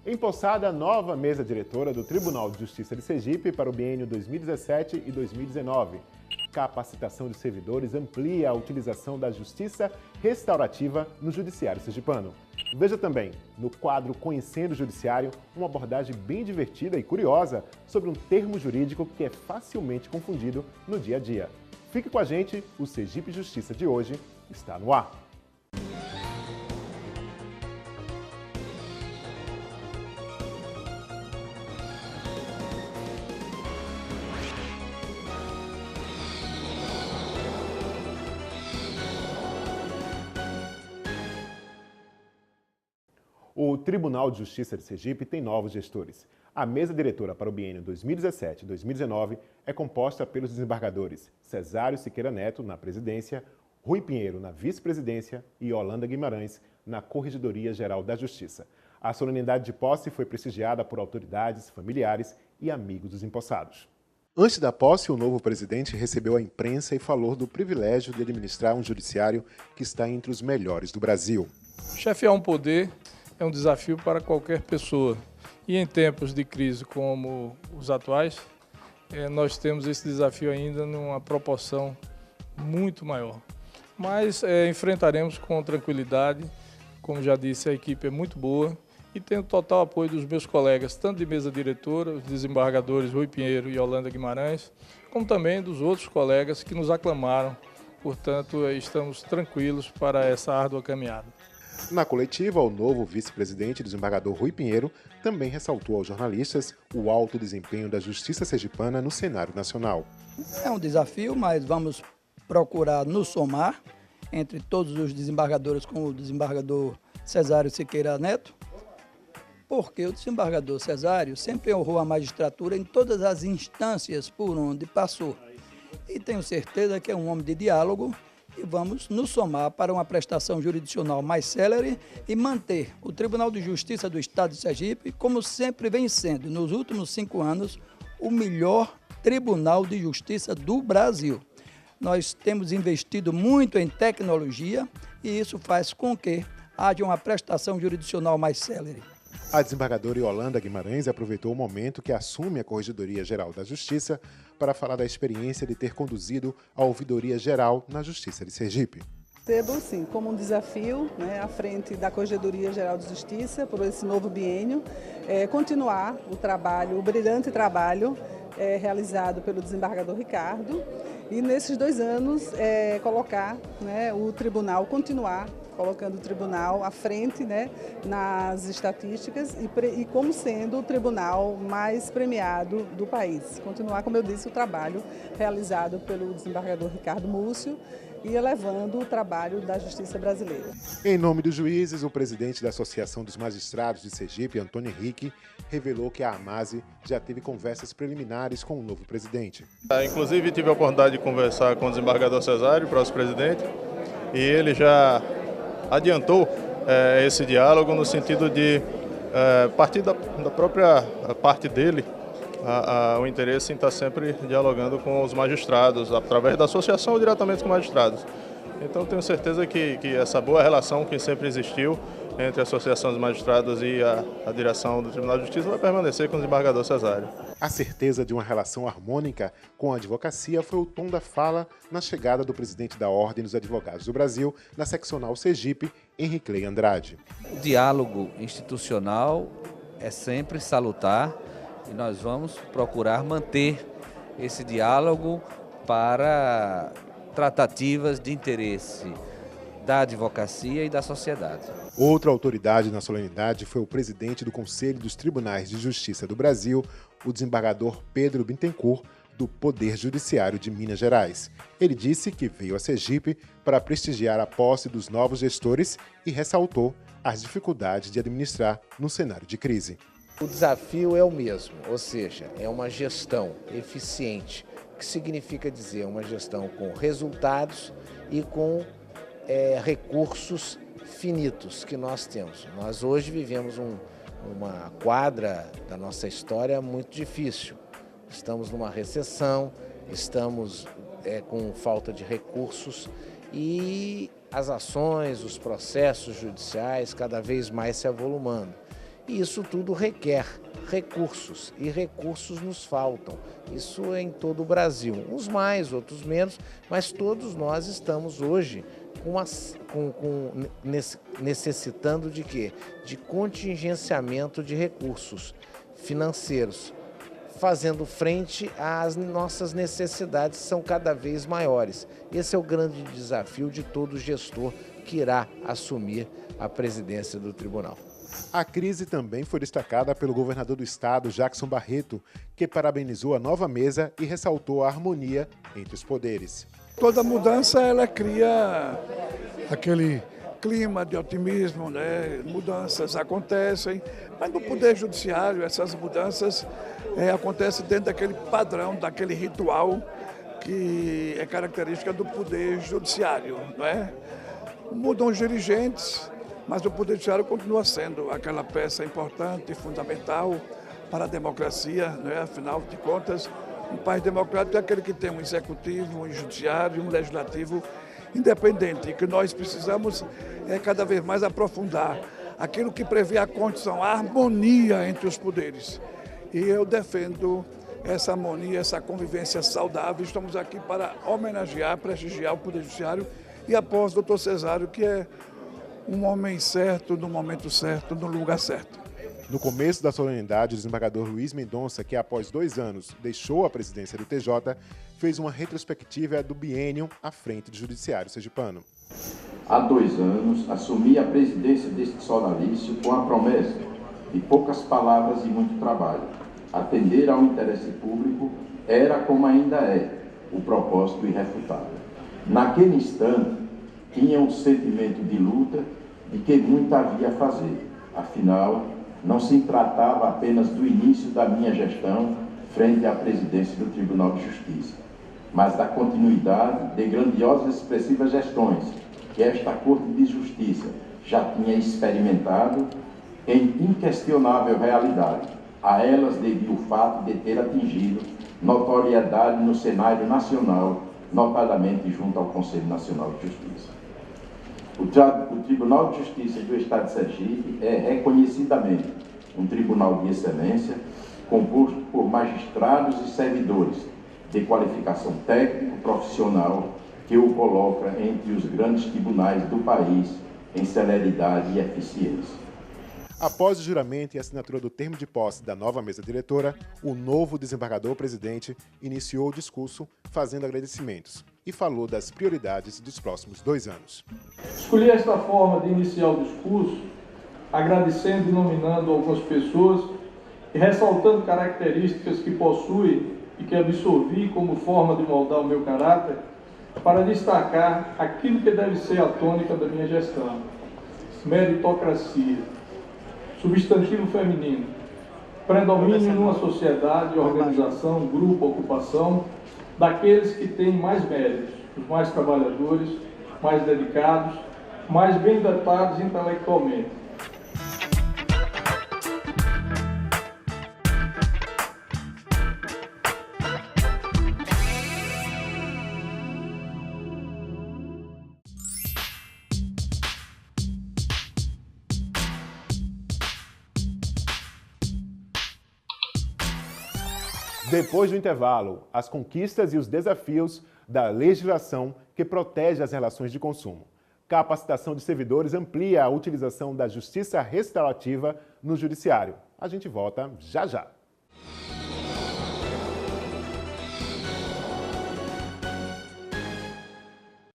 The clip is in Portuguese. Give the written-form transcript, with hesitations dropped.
Empossada a nova mesa diretora do Tribunal de Justiça de Sergipe para o biênio 2017 e 2019. Capacitação de servidores amplia a utilização da justiça restaurativa no judiciário sergipano. Veja também, no quadro Conhecendo o Judiciário, uma abordagem bem divertida e curiosa sobre um termo jurídico que é facilmente confundido no dia a dia. Fique com a gente, o Sergipe Justiça de hoje está no ar. O Tribunal de Justiça de Sergipe tem novos gestores. A mesa diretora para o biênio 2017 e 2019 é composta pelos desembargadores Cesário Siqueira Neto, na presidência, Rui Pinheiro, na vice-presidência e Yolanda Guimarães, na Corregedoria Geral da Justiça. A solenidade de posse foi prestigiada por autoridades, familiares e amigos dos empossados. Antes da posse, o novo presidente recebeu a imprensa e falou do privilégio de administrar um judiciário que está entre os melhores do Brasil. Chefiar um poder é um desafio para qualquer pessoa. E em tempos de crise como os atuais, nós temos esse desafio ainda numa proporção muito maior. Mas enfrentaremos com tranquilidade. Como já disse, a equipe é muito boa e tenho total apoio dos meus colegas, tanto de mesa diretora, os desembargadores Rui Pinheiro e Yolanda Guimarães, como também dos outros colegas que nos aclamaram. Portanto, estamos tranquilos para essa árdua caminhada. Na coletiva, o novo vice-presidente, desembargador Rui Pinheiro, também ressaltou aos jornalistas o alto desempenho da Justiça Sergipana no cenário nacional. É um desafio, mas vamos procurar nos somar entre todos os desembargadores com o desembargador Cesário Siqueira Neto, porque o desembargador Cesário sempre honrou a magistratura em todas as instâncias por onde passou. E tenho certeza que é um homem de diálogo, e vamos nos somar para uma prestação jurisdicional mais célere e manter o Tribunal de Justiça do Estado de Sergipe, como sempre vem sendo, nos últimos 5 anos, o melhor Tribunal de Justiça do Brasil. Nós temos investido muito em tecnologia e isso faz com que haja uma prestação jurisdicional mais célere. A desembargadora Yolanda Guimarães aproveitou o momento que assume a Corregedoria Geral da Justiça para falar da experiência de ter conduzido a Ouvidoria Geral na Justiça de Sergipe. Percebo, sim, como um desafio, à frente da Corregedoria Geral de Justiça, por esse novo biênio, continuar o trabalho, o brilhante trabalho realizado pelo desembargador Ricardo e nesses 2 anos colocar o tribunal, continuar colocando o tribunal à frente nas estatísticas e como sendo o tribunal mais premiado do país. Continuar, como eu disse, o trabalho realizado pelo desembargador Ricardo Múcio e elevando o trabalho da justiça brasileira. Em nome dos juízes, o presidente da Associação dos Magistrados de Sergipe, Antônio Henrique, revelou que a AMASE já teve conversas preliminares com o novo presidente. Inclusive, tive a oportunidade de conversar com o desembargador Cesário, próximo presidente, e ele já adiantou esse diálogo no sentido de partir da própria parte dele, o interesse em estar sempre dialogando com os magistrados, através da associação ou diretamente com os magistrados. Então tenho certeza que essa boa relação que sempre existiu entre a Associação dos Magistrados e a direção do Tribunal de Justiça vai permanecer com o desembargador Cesário. A certeza de uma relação harmônica com a advocacia foi o tom da fala na chegada do presidente da Ordem dos Advogados do Brasil na seccional Sergipe, Henrique Lei Andrade. O diálogo institucional é sempre salutar e nós vamos procurar manter esse diálogo para tratativas de interesse da advocacia e da sociedade. Outra autoridade na solenidade foi o presidente do Conselho dos Tribunais de Justiça do Brasil, o desembargador Pedro Bittencourt, do Poder Judiciário de Minas Gerais. Ele disse que veio a Sergipe para prestigiar a posse dos novos gestores e ressaltou as dificuldades de administrar no cenário de crise. O desafio é o mesmo, ou seja, é uma gestão eficiente, que significa dizer uma gestão com resultados e com recursos finitos que nós temos. Nós hoje vivemos uma quadra da nossa história muito difícil. Estamos numa recessão, estamos com falta de recursos e as ações, os processos judiciais cada vez mais se avolumando. E isso tudo requer recursos, e recursos nos faltam. Isso é em todo o Brasil, uns mais, outros menos, mas todos nós estamos hoje necessitando de quê? De contingenciamento de recursos financeiros, fazendo frente às nossas necessidades que são cada vez maiores. Esse é o grande desafio de todo gestor que irá assumir a presidência do tribunal. A crise também foi destacada pelo governador do estado, Jackson Barreto, que parabenizou a nova mesa e ressaltou a harmonia entre os poderes. Toda mudança ela cria aquele clima de otimismo, né? Mudanças acontecem, mas no Poder Judiciário essas mudanças acontecem dentro daquele padrão, daquele ritual que é característica do Poder Judiciário, não é? Mudam os dirigentes, mas o Poder Judiciário continua sendo aquela peça importante e fundamental para a democracia, não é? Afinal de contas, um país democrático é aquele que tem um executivo, um judiciário, um legislativo independente. E que nós precisamos cada vez mais aprofundar aquilo que prevê a condição, a harmonia entre os poderes. E eu defendo essa harmonia, essa convivência saudável. Estamos aqui para homenagear, prestigiar o Poder Judiciário e após o doutor Cesário, que é um homem certo, no momento certo, no lugar certo. No começo da solenidade, o desembargador Luiz Mendonça, que após 2 anos deixou a presidência do TJ, fez uma retrospectiva do biênio à frente do Judiciário sergipano. Há 2 anos, assumi a presidência deste sodalício com a promessa de poucas palavras e muito trabalho. Atender ao interesse público era, como ainda é, o propósito irrefutável. Naquele instante, tinha um sentimento de luta de que muito havia a fazer. Afinal, não se tratava apenas do início da minha gestão frente à presidência do Tribunal de Justiça, mas da continuidade de grandiosas e expressivas gestões que esta Corte de Justiça já tinha experimentado em inquestionável realidade. A elas devia o fato de ter atingido notoriedade no cenário nacional, notadamente junto ao Conselho Nacional de Justiça. O Tribunal de Justiça do Estado de Sergipe é reconhecidamente um tribunal de excelência, composto por magistrados e servidores de qualificação técnico-profissional, que o coloca entre os grandes tribunais do país em celeridade e eficiência. Após o juramento e a assinatura do termo de posse da nova mesa diretora, o novo desembargador-presidente iniciou o discurso fazendo agradecimentos e falou das prioridades dos próximos 2 anos. Escolhi esta forma de iniciar o discurso, agradecendo e nominando algumas pessoas e ressaltando características que possui e que absorvi como forma de moldar o meu caráter, para destacar aquilo que deve ser a tônica da minha gestão: meritocracia, substantivo feminino, predomínio numa sociedade, organização, grupo, ocupação, daqueles que têm mais méritos, os mais trabalhadores, mais dedicados, mais bem dotados intelectualmente. Depois do intervalo, as conquistas e os desafios da legislação que protege as relações de consumo. Capacitação de servidores amplia a utilização da justiça restaurativa no judiciário. A gente volta já já.